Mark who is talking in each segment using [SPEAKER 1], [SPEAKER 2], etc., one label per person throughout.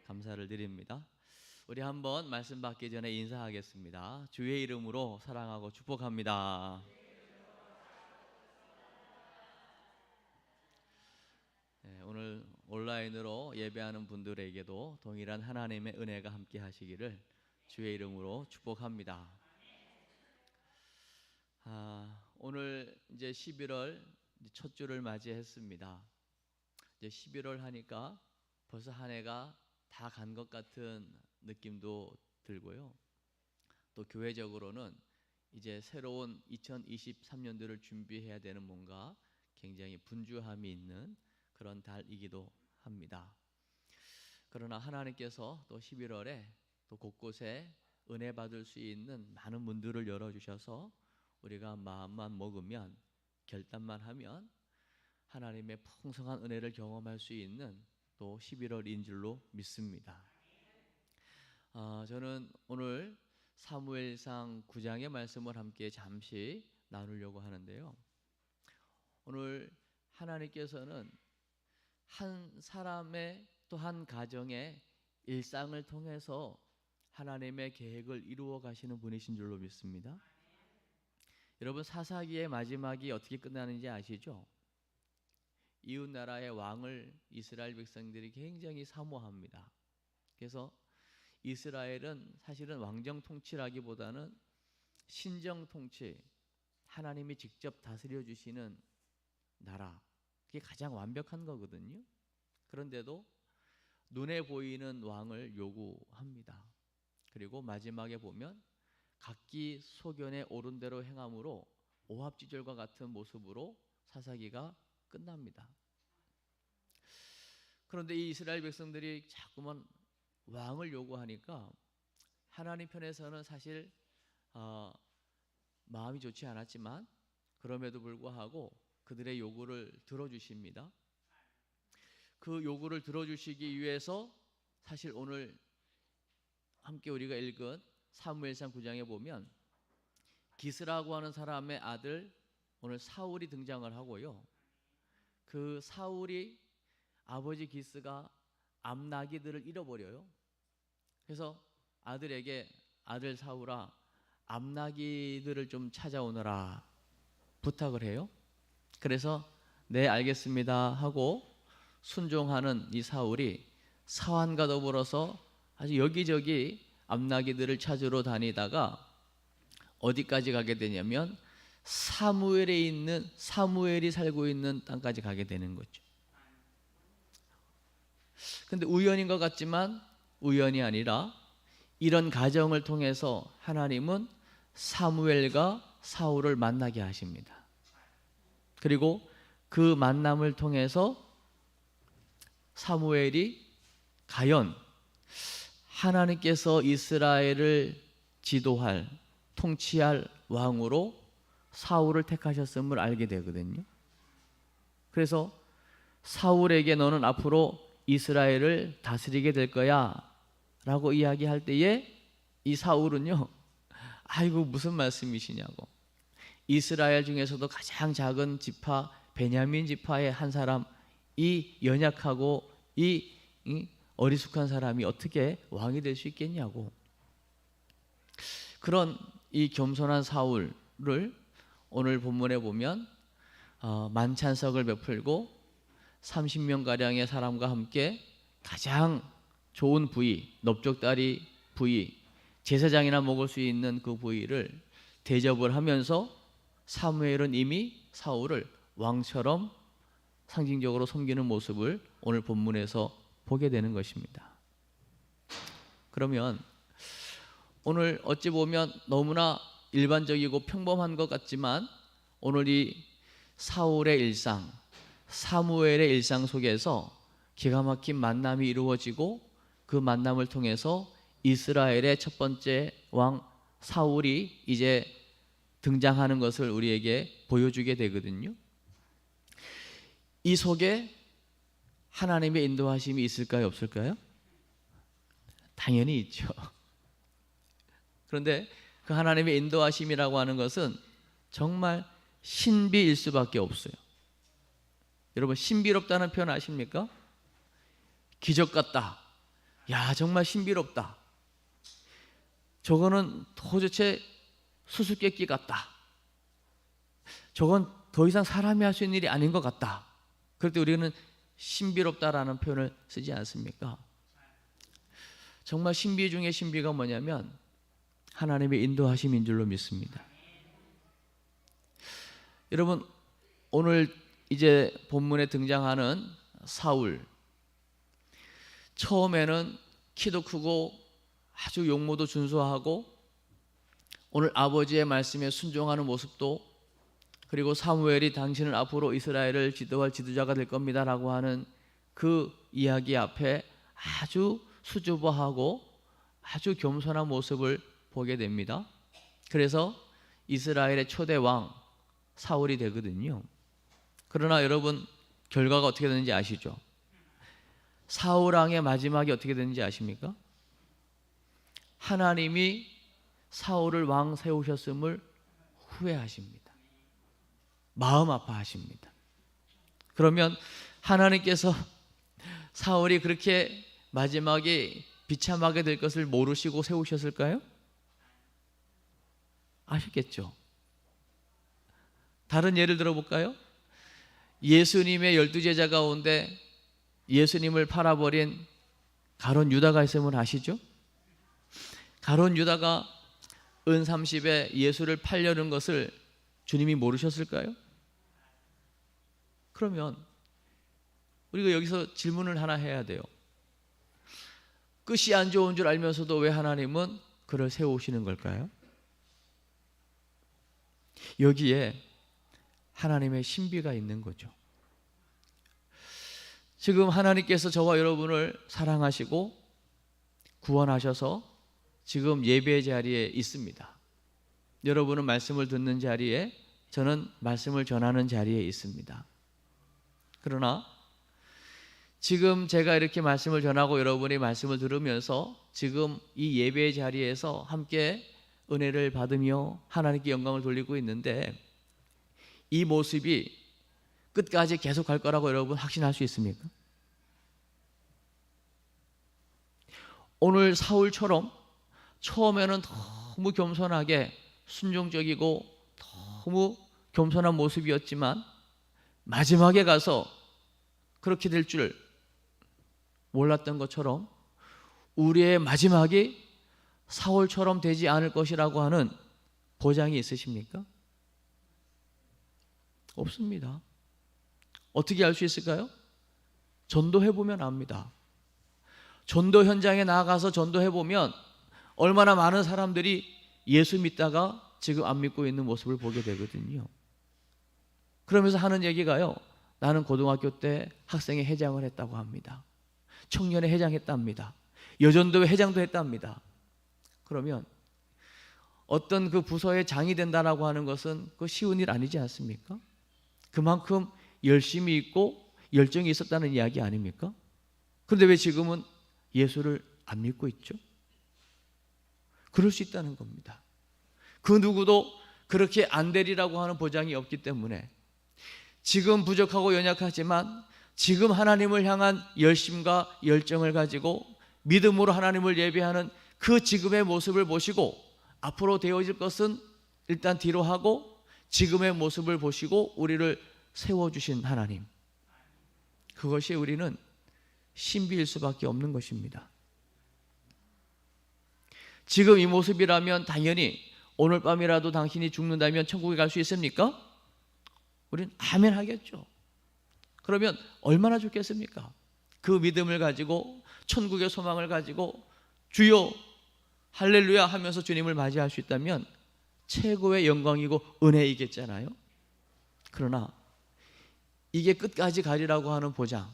[SPEAKER 1] 감사를 드립니다. 우리 한번 말씀 받기 전에 인사하겠습니다. 주의 이름으로 사랑하고 축복합니다. 네, 오늘 온라인으로 예배하는 분들에게도 동일한 하나님의 은혜가 함께 하시기를 주의 이름으로 축복합니다. 오늘 이제 11월 첫 주를 맞이했습니다. 이제 11월 하니까 벌써 한 해가 다 간 것 같은 느낌도 들고요. 또 교회적으로는 이제 새로운 2023년도를 준비해야 되는 뭔가 굉장히 분주함이 있는 그런 달이기도 합니다. 그러나 하나님께서 또 11월에 또 곳곳에 은혜 받을 수 있는 많은 문들을 열어주셔서 우리가 마음만 먹으면, 결단만 하면 하나님의 풍성한 은혜를 경험할 수 있는 또 11월인 줄로 믿습니다. 저는 오늘 사무엘상 9장의 말씀을 함께 잠시 나누려고 하는데요. 오늘 하나님께서는 한 사람의 또 한 가정의 일상을 통해서 하나님의 계획을 이루어 가시는 분이신 줄로 믿습니다. 여러분, 사사기의 마지막이 어떻게 끝나는지 아시죠? 이웃 나라의 왕을 이스라엘 백성들이 굉장히 사모합니다. 그래서 이스라엘은 사실은 왕정 통치라기보다는 신정 통치, 하나님이 직접 다스려 주시는 나라, 그게 가장 완벽한 거거든요. 그런데도 눈에 보이는 왕을 요구합니다. 그리고 마지막에 보면 각기 소견에 옳은 대로 행함으로 오합지졸과 같은 모습으로 사사기가 끝납니다. 그런데 이 이스라엘 백성들이 자꾸만 왕을 요구하니까 하나님 편에서는 사실 마음이 좋지 않았지만 그럼에도 불구하고 그들의 요구를 들어주십니다. 그 요구를 들어주시기 위해서 사실 오늘 함께 우리가 읽은 사무엘상 9장에 보면 기스라고 하는 사람의 아들 오늘 사울이 등장을 하고요. 그 사울이 아버지 기스가 암나기들을 잃어버려요. 그래서 아들에게 아들 사울아, 암나기들을 좀 찾아오너라 부탁을 해요. 그래서 네 알겠습니다 하고 순종하는 이 사울이 사환과 더불어서 아주 여기저기 암나기들을 찾으러 다니다가 어디까지 가게 되냐면 사무엘이 살고 있는 땅까지 가게 되는 거죠. 근데 우연인 것 같지만 우연이 아니라 이런 과정을 통해서 하나님은 사무엘과 사울을 만나게 하십니다. 그리고 그 만남을 통해서 사무엘이 과연 하나님께서 이스라엘을 지도할, 통치할 왕으로 사울을 택하셨음을 알게 되거든요. 그래서 사울에게 너는 앞으로 이스라엘을 다스리게 될 거야 라고 이야기할 때에 이 사울은요, 아이고 무슨 말씀이시냐고, 이스라엘 중에서도 가장 작은 지파 베냐민 지파의 한 사람, 이 연약하고 이 어리숙한 사람이 어떻게 왕이 될 수 있겠냐고. 그런 이 겸손한 사울을 오늘 본문에 보면 만찬석을 베풀고 30명가량의 사람과 함께 가장 좋은 부위, 넓적다리 부위, 제사장이나 먹을 수 있는 그 부위를 대접을 하면서 사무엘은 이미 사울을 왕처럼 상징적으로 섬기는 모습을 오늘 본문에서 보게 되는 것입니다. 그러면 오늘 어찌 보면 너무나 일반적이고 평범한 것 같지만 오늘 이 사울의 일상, 사무엘의 일상 속에서 기가 막힌 만남이 이루어지고 그 만남을 통해서 이스라엘의 첫 번째 왕 사울이 이제 등장하는 것을 우리에게 보여주게 되거든요. 이 속에 하나님의 인도하심이 있을까요, 없을까요? 당연히 있죠. 그런데 그 하나님의 인도하심이라고 하는 것은 정말 신비일 수밖에 없어요. 여러분, 신비롭다는 표현 아십니까? 기적 같다, 야, 정말 신비롭다. 저거는 도대체 수수께끼 같다. 저건 더 이상 사람이 할 수 있는 일이 아닌 것 같다. 그럴 때 우리는 신비롭다라는 표현을 쓰지 않습니까? 정말 신비 중에 신비가 뭐냐면 하나님의 인도하심인 줄로 믿습니다. 여러분, 오늘 이제 본문에 등장하는 사울, 처음에는 키도 크고 아주 용모도 준수하고 오늘 아버지의 말씀에 순종하는 모습도, 그리고 사무엘이 당신은 앞으로 이스라엘을 지도할 지도자가 될 겁니다 라고 하는 그 이야기 앞에 아주 수줍어하고 아주 겸손한 모습을 보게 됩니다. 그래서 이스라엘의 초대 왕 사울이 되거든요. 그러나 여러분, 결과가 어떻게 되는지 아시죠? 사울 왕의 마지막이 어떻게 되는지 아십니까? 하나님이 사울을 왕 세우셨음을 후회하십니다. 마음 아파하십니다. 그러면 하나님께서 사울이 그렇게 마지막에 비참하게 될 것을 모르시고 세우셨을까요? 아셨겠죠? 다른 예를 들어볼까요? 예수님의 12제자 가운데 예수님을 팔아버린 가룟 유다가 있음을 아시죠? 가룟 유다가 은 30에 예수를 팔려는 것을 주님이 모르셨을까요? 그러면 우리가 여기서 질문을 하나 해야 돼요. 끝이 안 좋은 줄 알면서도 왜 하나님은 그를 세우시는 걸까요? 여기에 하나님의 신비가 있는 거죠. 지금 하나님께서 저와 여러분을 사랑하시고 구원하셔서 지금 예배 자리에 있습니다. 여러분은 말씀을 듣는 자리에, 저는 말씀을 전하는 자리에 있습니다. 그러나 지금 제가 이렇게 말씀을 전하고 여러분이 말씀을 들으면서 지금 이 예배 자리에서 함께 은혜를 받으며 하나님께 영광을 돌리고 있는데, 이 모습이 끝까지 계속 갈 거라고 여러분 확신할 수 있습니까? 오늘 사울처럼 처음에는 너무 겸손하게 순종적이고 너무 겸손한 모습이었지만 마지막에 가서 그렇게 될 줄 몰랐던 것처럼 우리의 마지막이 사울처럼 되지 않을 것이라고 하는 보장이 있으십니까? 없습니다. 어떻게 알 수 있을까요? 전도해보면 압니다. 전도 현장에 나아가서 전도해보면 얼마나 많은 사람들이 예수 믿다가 지금 안 믿고 있는 모습을 보게 되거든요. 그러면서 하는 얘기가요, 나는 고등학교 때 학생회 회장을 했다고 합니다. 청년회 회장했답니다. 여전도회 회장도 했답니다. 그러면 어떤 그 부서의 장이 된다라고 하는 것은 그 쉬운 일 아니지 않습니까? 그만큼 열심히 있고 열정이 있었다는 이야기 아닙니까? 그런데 왜 지금은 예수를 안 믿고 있죠? 그럴 수 있다는 겁니다. 그 누구도 그렇게 안 되리라고 하는 보장이 없기 때문에 지금 부족하고 연약하지만 지금 하나님을 향한 열심과 열정을 가지고 믿음으로 하나님을 예배하는 그 지금의 모습을 보시고 앞으로 되어질 것은 일단 뒤로 하고 지금의 모습을 보시고 우리를 세워주신 하나님, 그것이 우리는 신비일 수밖에 없는 것입니다. 지금 이 모습이라면 당연히 오늘 밤이라도 당신이 죽는다면 천국에 갈 수 있습니까? 우리는 아멘 하겠죠. 그러면 얼마나 좋겠습니까? 그 믿음을 가지고 천국의 소망을 가지고 주여 할렐루야 하면서 주님을 맞이할 수 있다면 최고의 영광이고 은혜이겠잖아요. 그러나 이게 끝까지 가리라고 하는 보장,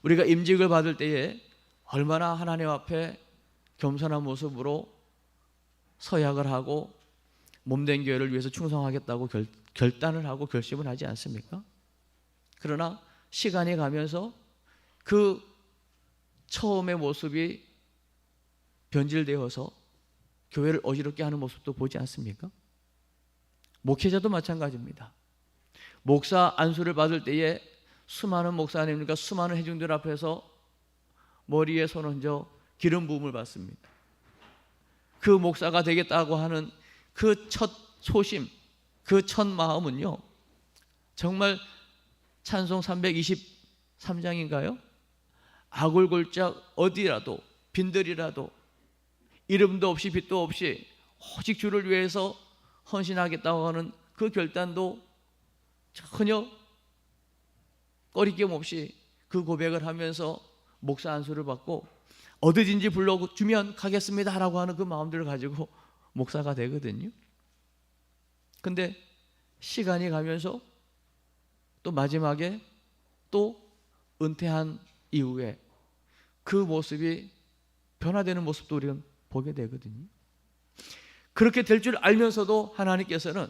[SPEAKER 1] 우리가 임직을 받을 때에 얼마나 하나님 앞에 겸손한 모습으로 서약을 하고 몸된 교회를 위해서 충성하겠다고 결단을 하고 결심을 하지 않습니까? 그러나 시간이 가면서 그 처음의 모습이 변질되어서 교회를 어지럽게 하는 모습도 보지 않습니까? 목회자도 마찬가지입니다. 목사 안수를 받을 때에 수많은 목사님들과 수많은 회중들 앞에서 머리에 손 얹어 기름 부음을 받습니다. 그 목사가 되겠다고 하는 그 첫 소심, 그 첫 마음은요, 정말 찬송 323장인가요? 아골골짝 어디라도 빈들이라도 이름도 없이 빛도 없이 오직 주를 위해서 헌신하겠다고 하는 그 결단도 전혀 꺼리낌 없이 그 고백을 하면서 목사 안수를 받고 어디든지 불러주면 가겠습니다라고 하는 그 마음들을 가지고 목사가 되거든요. 근데 시간이 가면서 또 마지막에 또 은퇴한 이후에 그 모습이 변화되는 모습도 우리가 보게 되거든요. 그렇게 될 줄 알면서도 하나님께서는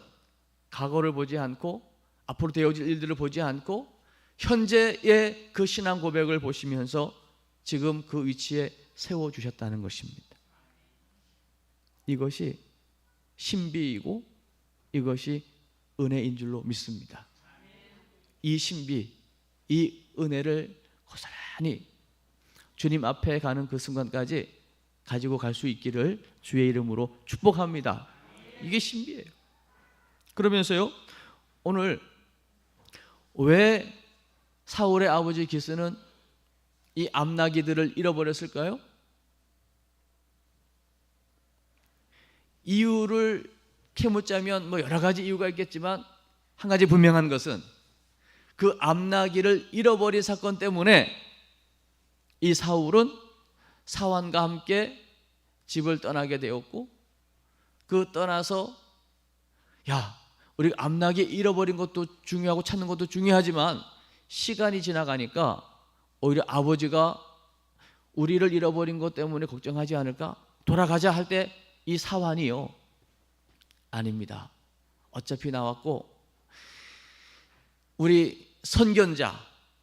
[SPEAKER 1] 과거를 보지 않고 앞으로 되어질 일들을 보지 않고 현재의 그 신앙 고백을 보시면서 지금 그 위치에 세워주셨다는 것입니다. 이것이 신비이고 이것이 은혜인 줄로 믿습니다. 이 신비, 이 은혜를 고스란히 주님 앞에 가는 그 순간까지 가지고 갈 수 있기를 주의 이름으로 축복합니다. 이게 신비예요. 그러면서요, 오늘 왜 사울의 아버지 기스는 이 암나기들을 잃어버렸을까요? 이유를 캐묻자면 뭐 여러 가지 이유가 있겠지만 한 가지 분명한 것은 그 암나기를 잃어버린 사건 때문에 이 사울은 사환과 함께 집을 떠나게 되었고, 그 떠나서 우리 암나기 잃어버린 것도 중요하고 찾는 것도 중요하지만 시간이 지나가니까 오히려 아버지가 우리를 잃어버린 것 때문에 걱정하지 않을까? 돌아가자 할 때 이 사환이요, 아닙니다. 어차피 나왔고 우리 선견자,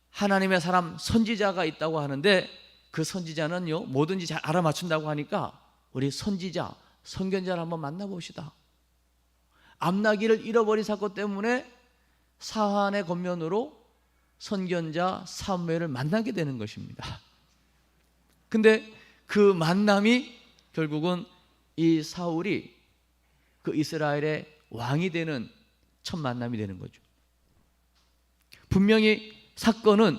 [SPEAKER 1] 하나님의 사람 선지자가 있다고 하는데 그 선지자는요 뭐든지 잘 알아맞춘다고 하니까 우리 선지자, 선견자를 한번 만나봅시다. 암나기를 잃어버린 사건 때문에 사환의 겉면으로 선견자 사무엘을 만나게 되는 것입니다. 근데 그 만남이 결국은 이 사울이 그 이스라엘의 왕이 되는 첫 만남이 되는 거죠. 분명히 사건은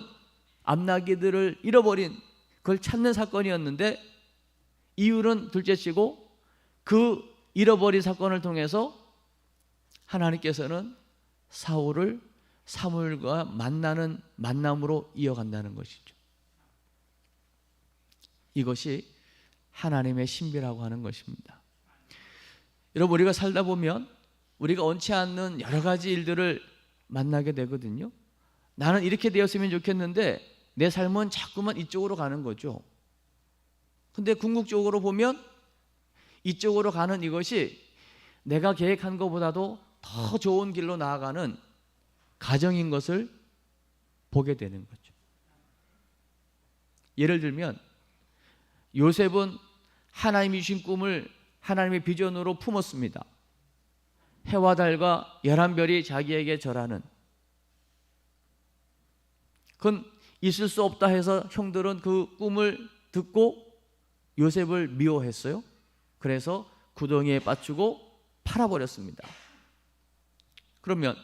[SPEAKER 1] 암나기들을 잃어버린 그걸 찾는 사건이었는데 이유는 둘째치고 그 잃어버린 사건을 통해서 하나님께서는 사울을 사무엘과 만나는 만남으로 이어간다는 것이죠. 이것이 하나님의 신비라고 하는 것입니다. 여러분, 우리가 살다 보면 우리가 원치 않는 여러 가지 일들을 만나게 되거든요. 나는 이렇게 되었으면 좋겠는데 내 삶은 자꾸만 이쪽으로 가는 거죠. 근데 궁극적으로 보면 이쪽으로 가는 이것이 내가 계획한 것보다도 더 좋은 길로 나아가는 가정인 것을 보게 되는 거죠. 예를 들면 요셉은 하나님이 주신 꿈을 하나님의 비전으로 품었습니다. 해와 달과 11별이 자기에게 절하는, 그건 있을 수 없다 해서 형들은 그 꿈을 듣고 요셉을 미워했어요. 그래서 구덩이에 빠뜨고 팔아버렸습니다. 그러면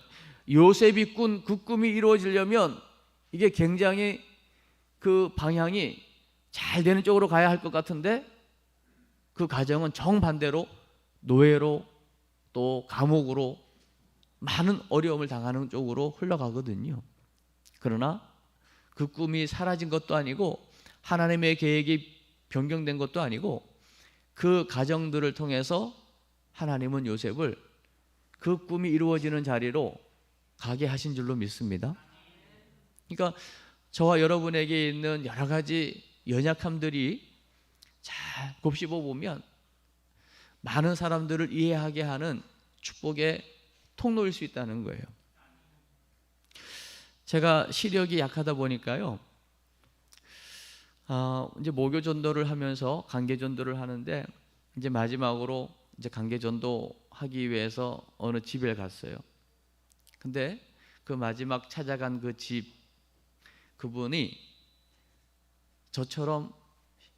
[SPEAKER 1] 요셉이 꾼 그 꿈이 이루어지려면 이게 굉장히 그 방향이 잘 되는 쪽으로 가야 할 것 같은데 그 가정은 정반대로 노예로 또 감옥으로 많은 어려움을 당하는 쪽으로 흘러가거든요. 그러나 그 꿈이 사라진 것도 아니고 하나님의 계획이 변경된 것도 아니고 그 가정들을 통해서 하나님은 요셉을 그 꿈이 이루어지는 자리로 가게 하신 줄로 믿습니다. 그러니까 저와 여러분에게 있는 여러 가지 연약함들이 잘 곱씹어 보면 많은 사람들을 이해하게 하는 축복의 통로일 수 있다는 거예요. 제가 시력이 약하다 보니까요, 이제 목요 전도를 하면서 관계 전도를 하는데 이제 마지막으로 이제 관계 전도 하기 위해서 어느 집에 갔어요. 근데 그 마지막 찾아간 그 집, 그분이 저처럼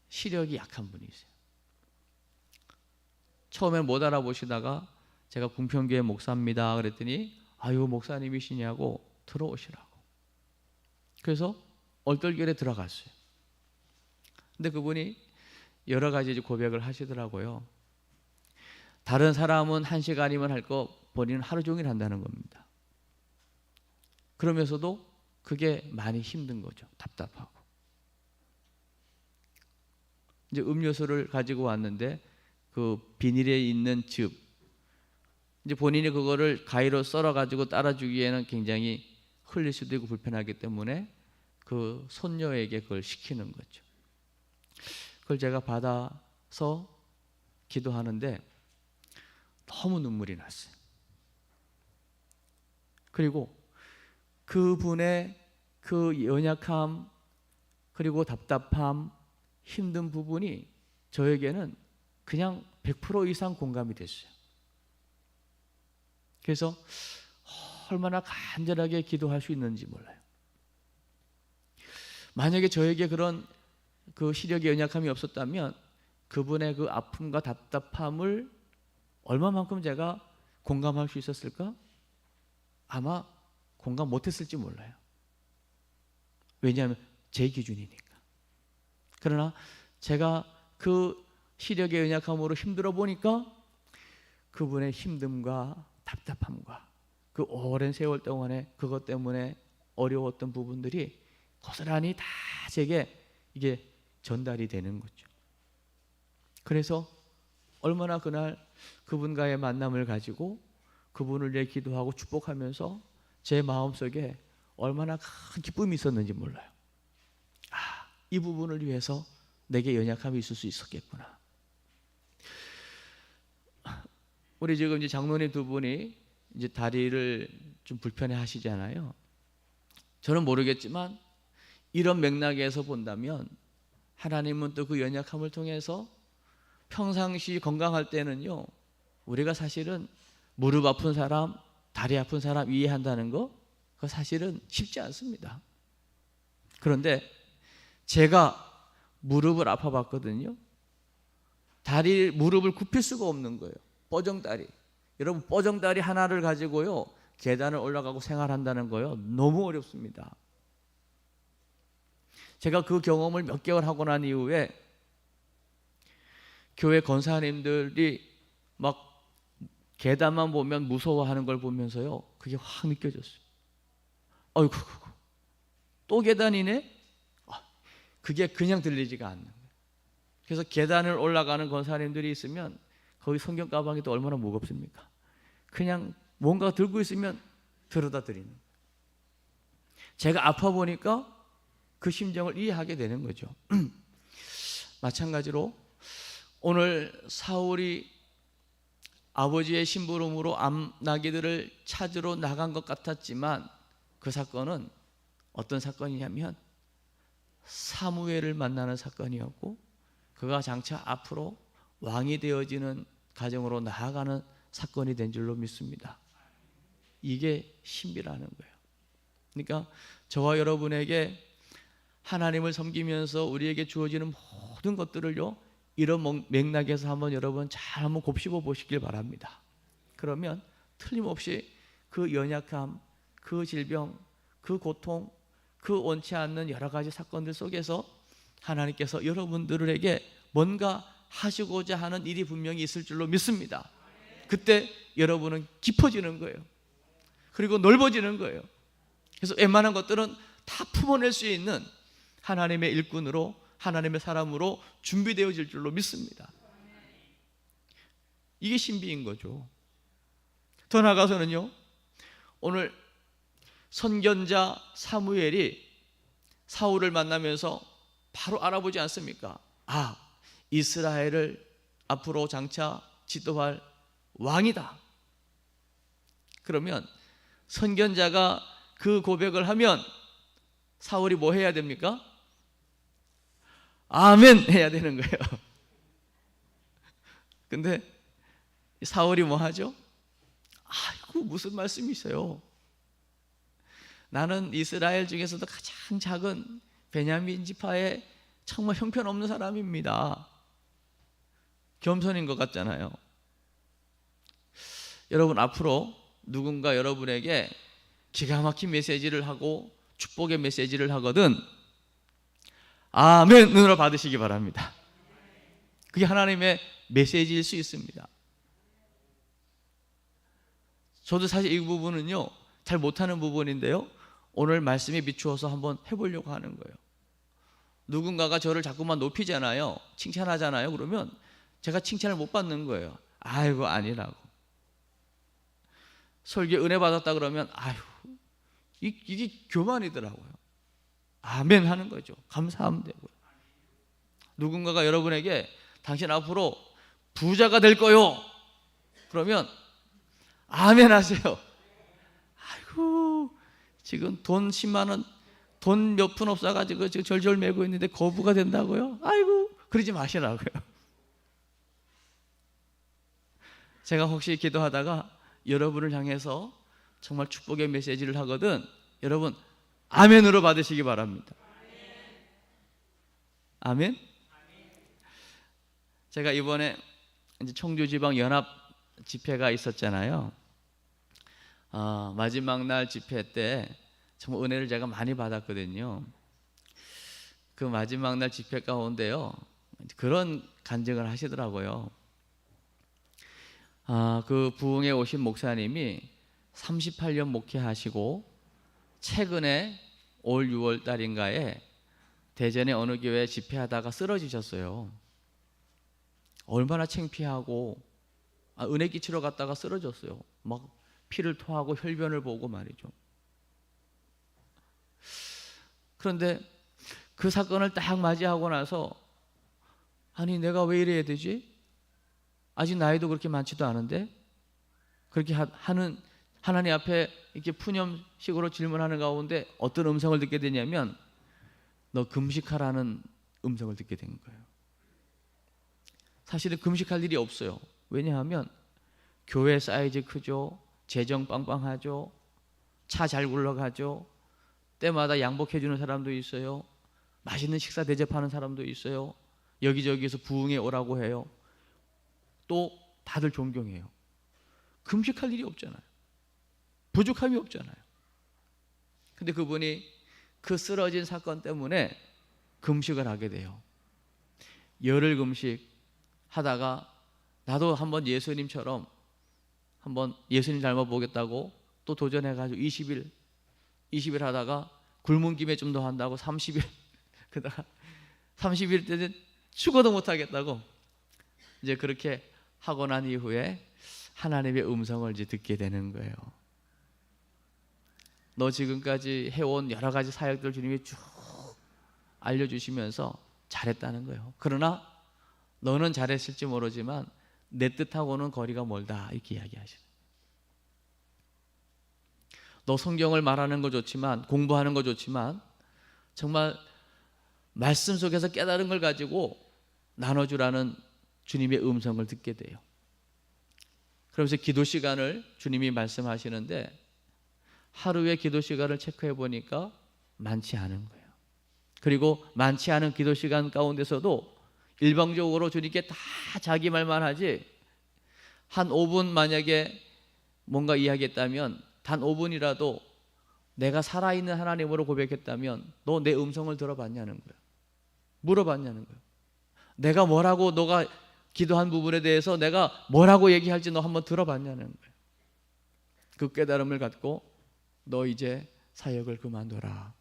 [SPEAKER 1] 시력이 약한 분이 있어요. 처음엔 못 알아보시다가 제가 궁평교회 목사입니다 그랬더니 아유 목사님이시냐고 들어오시라고. 그래서 얼떨결에 들어갔어요. 근데 그분이 여러 가지 고백을 하시더라고요. 다른 사람은 1시간이면 할 거 본인은 하루 종일 한다는 겁니다. 그러면서도 그게 많이 힘든 거죠. 답답하고. 이제 음료수를 가지고 왔는데 그 비닐에 있는 즙, 이제 본인이 그거를 가위로 썰어 가지고 따라주기에는 굉장히 흘릴 수도 있고 불편하기 때문에 그 손녀에게 그걸 시키는 거죠. 그걸 제가 받아서 기도하는데 너무 눈물이 났어요. 그리고 그분의 그 연약함 그리고 답답함, 힘든 부분이 저에게는 그냥 100% 이상 공감이 됐어요. 그래서 얼마나 간절하게 기도할 수 있는지 몰라요. 만약에 저에게 그런 그 시력의 연약함이 없었다면 그분의 그 아픔과 답답함을 얼마만큼 제가 공감할 수 있었을까? 아마 공감 못했을지 몰라요. 왜냐하면 제 기준이니까. 그러나 제가 그 시력의 연약함으로 힘들어 보니까 그분의 힘듦과 답답함과 그 오랜 세월 동안에 그것 때문에 어려웠던 부분들이 고스란히 다 제게 이게 전달이 되는 거죠. 그래서 얼마나 그날 그분과의 만남을 가지고 그분을 위해 기도하고 축복하면서 제 마음속에 얼마나 큰 기쁨이 있었는지 몰라요. 아, 이 부분을 위해서 내게 연약함이 있을 수 있었겠구나. 우리 지금 이제 장로님 두 분이 이제 다리를 좀 불편해 하시잖아요. 저는 모르겠지만 이런 맥락에서 본다면 하나님은 또 그 연약함을 통해서 평상시 건강할 때는요, 우리가 사실은 무릎 아픈 사람, 다리 아픈 사람 이해한다는 거, 그거 사실은 쉽지 않습니다. 그런데 제가 무릎을 아파봤거든요. 무릎을 굽힐 수가 없는 거예요. 뻐정다리. 여러분, 뻐정다리 하나를 가지고요, 계단을 올라가고 생활한다는 거요, 너무 어렵습니다. 제가 그 경험을 몇 개월 하고 난 이후에 교회 권사님들이 막 계단만 보면 무서워하는 걸 보면서요, 그게 확 느껴졌어요. 어이구, 또 계단이네? 그게 그냥 들리지가 않는 거예요. 그래서 계단을 올라가는 권사님들이 있으면 거기 성경 가방이 또 얼마나 무겁습니까? 그냥 뭔가 들고 있으면 들어다 드리는 거예요. 제가 아파 보니까 그 심정을 이해하게 되는 거죠. 마찬가지로 오늘 사울이 아버지의 심부름으로 암나귀들을 찾으러 나간 것 같았지만 그 사건은 어떤 사건이냐면 사무엘을 만나는 사건이었고, 그가 장차 앞으로 왕이 되어지는 가정으로 나아가는 사건이 된 줄로 믿습니다. 이게 신비라는 거예요. 그러니까 저와 여러분에게 하나님을 섬기면서 우리에게 주어지는 모든 것들을요, 이런 맥락에서 한번 여러분 잘 한번 곱씹어 보시길 바랍니다. 그러면 틀림없이 그 연약함, 그 질병, 그 고통, 그 원치 않는 여러 가지 사건들 속에서 하나님께서 여러분들에게 뭔가 하시고자 하는 일이 분명히 있을 줄로 믿습니다. 그때 여러분은 깊어지는 거예요. 그리고 넓어지는 거예요. 그래서 웬만한 것들은 다 품어낼 수 있는 하나님의 일꾼으로, 하나님의 사람으로 준비되어질 줄로 믿습니다. 이게 신비인 거죠. 더 나아가서는요, 오늘 선견자 사무엘이 사울을 만나면서 바로 알아보지 않습니까? 아, 이스라엘을 앞으로 장차 지도할 왕이다. 그러면 선견자가 그 고백을 하면 사울이 뭐 해야 됩니까? 아멘 해야 되는 거예요. 근데 사울이 뭐 하죠? 아이고, 무슨 말씀이 있어요? 나는 이스라엘 중에서도 가장 작은 베냐민 지파의 정말 형편없는 사람입니다. 겸손인 것 같잖아요. 여러분, 앞으로 누군가 여러분에게 기가 막힌 메시지를 하고 축복의 메시지를 하거든 아멘으로 받으시기 바랍니다. 그게 하나님의 메시지일 수 있습니다. 저도 사실 이 부분은요 잘 못하는 부분인데요, 오늘 말씀에 비추어서 한번 해보려고 하는 거예요. 누군가가 저를 자꾸만 높이잖아요, 칭찬하잖아요. 그러면 제가 칭찬을 못 받는 거예요. 아이고, 아니라고. 설교 은혜 받았다 그러면 아유, 이게 교만이더라고요. 아멘 하는 거죠. 감사하면 되고요. 누군가가 여러분에게 당신 앞으로 부자가 될 거요, 그러면 아멘 하세요. 아이고, 지금 돈 10만 원, 돈 몇 푼 없어가지고 지금 절절 매고 있는데 거부가 된다고요? 아이고, 그러지 마시라고요. 제가 혹시 기도하다가 여러분을 향해서 정말 축복의 메시지를 하거든 여러분 아멘으로 받으시기 바랍니다. 아멘. 제가 이번에 이제 청주지방 연합 집회가 있었잖아요. 마지막 날 집회 때 정말 은혜를 제가 많이 받았거든요. 그 마지막 날 집회 가운데요 그런 간증을 하시더라고요. 그 부흥에 오신 목사님이 38년 목회하시고 최근에 올 6월 달인가에 대전의 어느 교회 집회하다가 쓰러지셨어요. 얼마나 창피하고, 은혜 끼치러 갔다가 쓰러졌어요. 막 피를 토하고 혈변을 보고 말이죠. 그런데 그 사건을 딱 맞이하고 나서 아니 내가 왜 이래야 되지? 아직 나이도 그렇게 많지도 않은데 그렇게 하는 하나님 앞에 이렇게 푸념식으로 질문하는 가운데 어떤 음성을 듣게 되냐면 너 금식하라는 음성을 듣게 된 거예요. 사실은 금식할 일이 없어요. 왜냐하면 교회 사이즈 크죠, 재정 빵빵하죠, 차 잘 굴러가죠, 때마다 양복해 주는 사람도 있어요, 맛있는 식사 대접하는 사람도 있어요, 여기저기에서 부흥에 오라고 해요. 또 다들 존경해요. 금식할 일이 없잖아요. 부족함이 없잖아요. 근데 그분이 그 쓰러진 사건 때문에 금식을 하게 돼요. 열흘 금식 하다가 나도 한번 예수님처럼 한번 예수님 닮아보겠다고 또 도전해가지고 20일 하다가 굶은 김에 좀 더 한다고 30일 그다가 30일 때는 죽어도 못하겠다고 이제 그렇게 하고 난 이후에 하나님의 음성을 이제 듣게 되는 거예요. 너 지금까지 해온 여러 가지 사역들 주님이 쭉 알려주시면서 잘했다는 거예요. 그러나 너는 잘했을지 모르지만 내 뜻하고는 거리가 멀다, 이렇게 이야기하시는. 너 성경을 말하는 거 좋지만, 공부하는 거 좋지만 정말 말씀 속에서 깨달은 걸 가지고 나눠주라는 주님의 음성을 듣게 돼요. 그러면서 기도 시간을 주님이 말씀하시는데 하루의 기도 시간을 체크해 보니까 많지 않은 거예요. 그리고 많지 않은 기도 시간 가운데서도 일방적으로 주님께 다 자기 말만 하지, 한 5분 만약에 뭔가 이야기했다면 단 5분이라도 내가 살아있는 하나님으로 고백했다면 너 내 음성을 들어봤냐는 거예요. 물어봤냐는 거예요. 내가 뭐라고, 너가 기도한 부분에 대해서 내가 뭐라고 얘기할지 너 한번 들어봤냐는 거예요. 그 깨달음을 갖고 너 이제 사역을 그만둬라.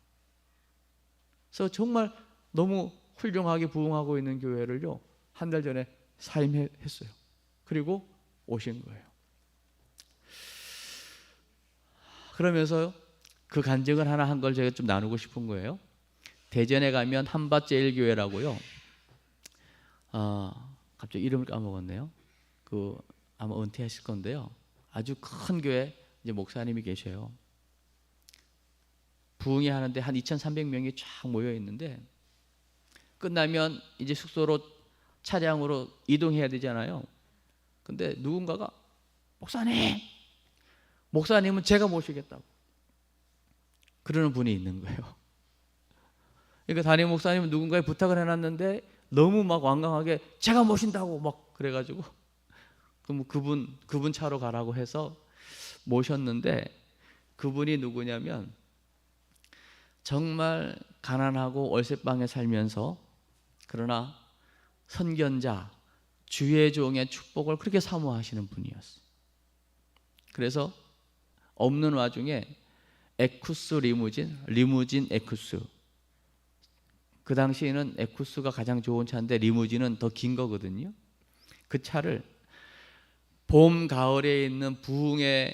[SPEAKER 1] 그래서 정말 너무 훌륭하게 부흥하고 있는 교회를요 한 달 전에 사임했어요. 그리고 오신 거예요. 그러면서 그 간증을 하나 한 걸 제가 좀 나누고 싶은 거예요. 대전에 가면 한밭제일교회라고요. 갑자기 이름을 까먹었네요. 그 아마 은퇴하실 건데요. 아주 큰 교회 이제 목사님이 계셔요. 부흥회 하는데 한 2,300명이 쫙 모여 있는데 끝나면 이제 숙소로 차량으로 이동해야 되잖아요. 근데 누군가가 목사님은 제가 모시겠다고 그러는 분이 있는 거예요. 그러니까 담임 목사님은 누군가에 부탁을 해놨는데 너무 막 완강하게 제가 모신다고 막 그래가지고 그럼 그분 차로 가라고 해서 모셨는데, 그분이 누구냐면 정말 가난하고 월세방에 살면서 그러나 선견자, 주의 종의 축복을 그렇게 사모하시는 분이었어요. 그래서 없는 와중에 에쿠스 리무진 에쿠스, 그 당시에는 에쿠스가 가장 좋은 차인데 리무진은 더 긴 거거든요. 그 차를 봄, 가을에 있는 부흥의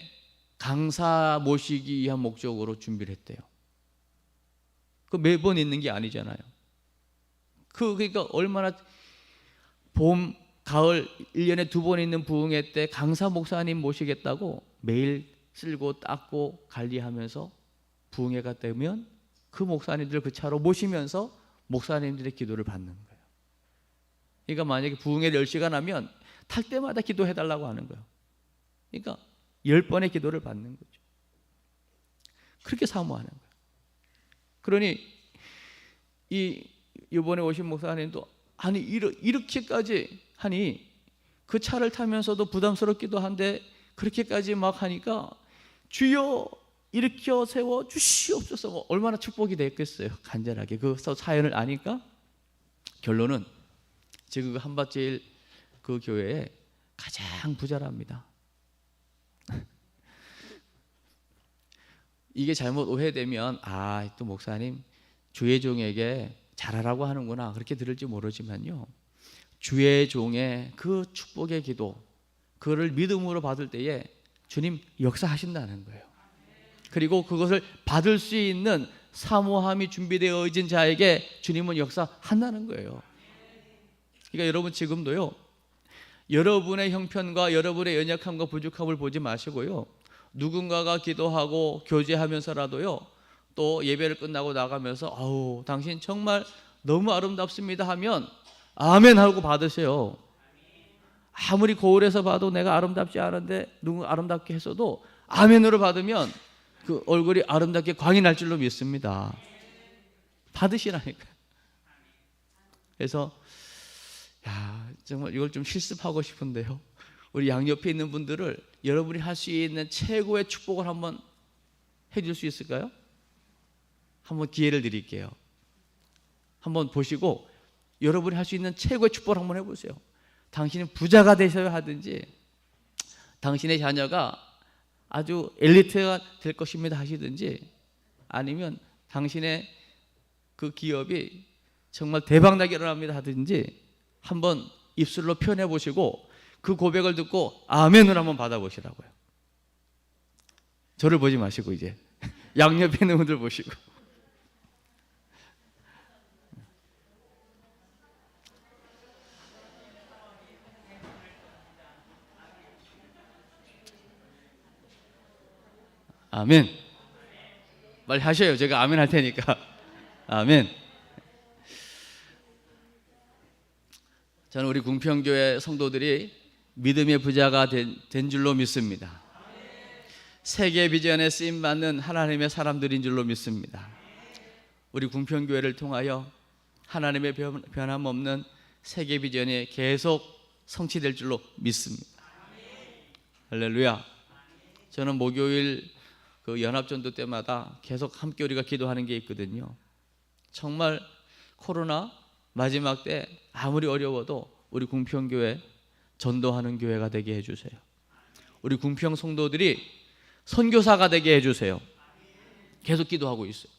[SPEAKER 1] 강사 모시기 위한 목적으로 준비를 했대요. 그 매번 있는 게 아니잖아요. 그러니까 얼마나 봄, 가을 1년에 2번 있는 부흥회 때 강사 목사님 모시겠다고 매일 쓸고 닦고 관리하면서 부흥회가 되면 그 목사님들 그 차로 모시면서 목사님들의 기도를 받는 거예요. 그러니까 만약에 부흥회 10시간 하면 탈 때마다 기도해달라고 하는 거예요. 그러니까 10번의 기도를 받는 거죠. 그렇게 사모하는 거예요. 그러니 이번에 오신 목사님도 아니 이렇게까지 하니 그 차를 타면서도 부담스럽기도 한데 그렇게까지 막 하니까 주여 일으켜 세워 주시옵소서, 얼마나 축복이 됐겠어요. 간절하게 그 사연을 아니까 결론은 지금 그 한밭제일 그 교회에 가장 부자랍니다. 이게 잘못 오해되면 또 목사님 주의 종에게 잘하라고 하는구나 그렇게 들을지 모르지만요, 주의 종의 그 축복의 기도, 그거를 믿음으로 받을 때에 주님 역사하신다는 거예요. 그리고 그것을 받을 수 있는 사모함이 준비되어진 자에게 주님은 역사한다는 거예요. 그러니까 여러분 지금도요, 여러분의 형편과 여러분의 연약함과 부족함을 보지 마시고요, 누군가가 기도하고 교제하면서라도요, 또 예배를 끝나고 나가면서 아우 당신 정말 너무 아름답습니다 하면 아멘 하고 받으세요. 아무리 거울에서 봐도 내가 아름답지 않은데 누구 아름답게 했어도 아멘으로 받으면 그 얼굴이 아름답게 광이 날 줄로 믿습니다. 받으시라니까요. 그래서 정말 이걸 좀 실습하고 싶은데요, 우리 양옆에 있는 분들을 여러분이 할 수 있는 최고의 축복을 한번 해줄 수 있을까요? 한번 기회를 드릴게요. 한번 보시고 여러분이 할 수 있는 최고의 축복을 한번 해보세요. 당신은 부자가 되셔야 하든지 당신의 자녀가 아주 엘리트가 될 것입니다 하시든지, 아니면 당신의 그 기업이 정말 대박나게 일어납니다 하든지 한번 입술로 표현해 보시고 그 고백을 듣고 아멘을 한번 받아보시라고요. 저를 보지 마시고 이제 양옆에 있는 분들 보시고. 아멘. 빨리 하셔요. 제가 아멘 할 테니까. 아멘. 저는 우리 궁평교회 성도들이 믿음의 부자가 된 줄로 믿습니다. 세계 비전에 쓰임받는 하나님의 사람들인 줄로 믿습니다. 우리 궁평교회를 통하여 하나님의 변함없는 세계 비전이 계속 성취될 줄로 믿습니다. 할렐루야. 저는 목요일 그 연합전도 때마다 계속 함께 우리가 기도하는 게 있거든요. 정말 코로나 마지막 때 아무리 어려워도 우리 궁평교회 전도하는 교회가 되게 해주세요. 우리 궁평 성도들이 선교사가 되게 해주세요. 계속 기도하고 있어요.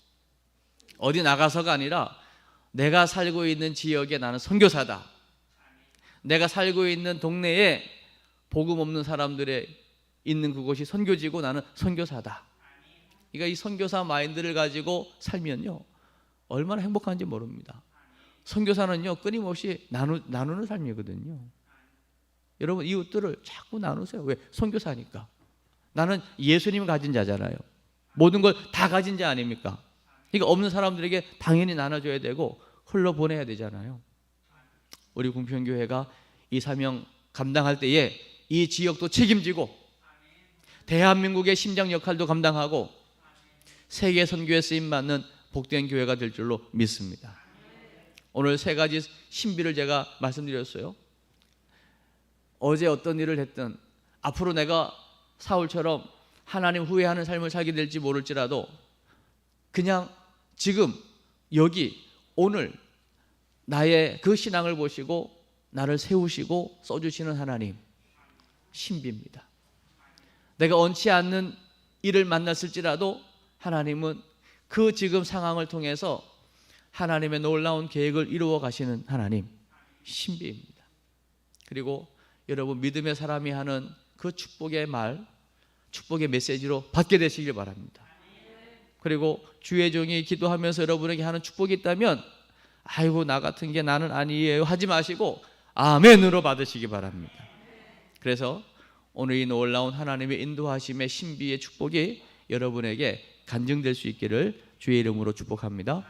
[SPEAKER 1] 어디 나가서가 아니라 내가 살고 있는 지역에 나는 선교사다. 내가 살고 있는 동네에 복음 없는 사람들의 있는 그곳이 선교지고 나는 선교사다. 그러니까 이 선교사 마인드를 가지고 살면요 얼마나 행복한지 모릅니다. 선교사는요 끊임없이 나누는 삶이거든요. 여러분 이웃들을 자꾸 나누세요. 왜? 선교사니까. 나는 예수님을 가진 자잖아요. 모든 걸 다 가진 자 아닙니까? 그러니까 없는 사람들에게 당연히 나눠줘야 되고 흘러보내야 되잖아요. 우리 궁평교회가 이 사명 감당할 때에 이 지역도 책임지고 대한민국의 심장 역할도 감당하고 세계 선교에 쓰임받는 복된 교회가 될 줄로 믿습니다. 오늘 세 가지 신비를 제가 말씀드렸어요. 어제 어떤 일을 했든 앞으로 내가 사울처럼 하나님 후회하는 삶을 살게 될지 모를지라도 그냥 지금 여기 오늘 나의 그 신앙을 보시고 나를 세우시고 써주시는 하나님, 신비입니다. 내가 원치 않는 일을 만났을지라도 하나님은 그 지금 상황을 통해서 하나님의 놀라운 계획을 이루어 가시는 하나님, 신비입니다. 그리고 여러분 믿음의 사람이 하는 그 축복의 말, 축복의 메시지로 받게 되시길 바랍니다. 그리고 주의 종이 기도하면서 여러분에게 하는 축복이 있다면 아이고 나 같은 게 나는 아니에요 하지 마시고 아멘으로 받으시기 바랍니다. 그래서 오늘 이 놀라운 하나님의 인도하심의 신비의 축복이 여러분에게 간증될 수 있기를 주의 이름으로 축복합니다.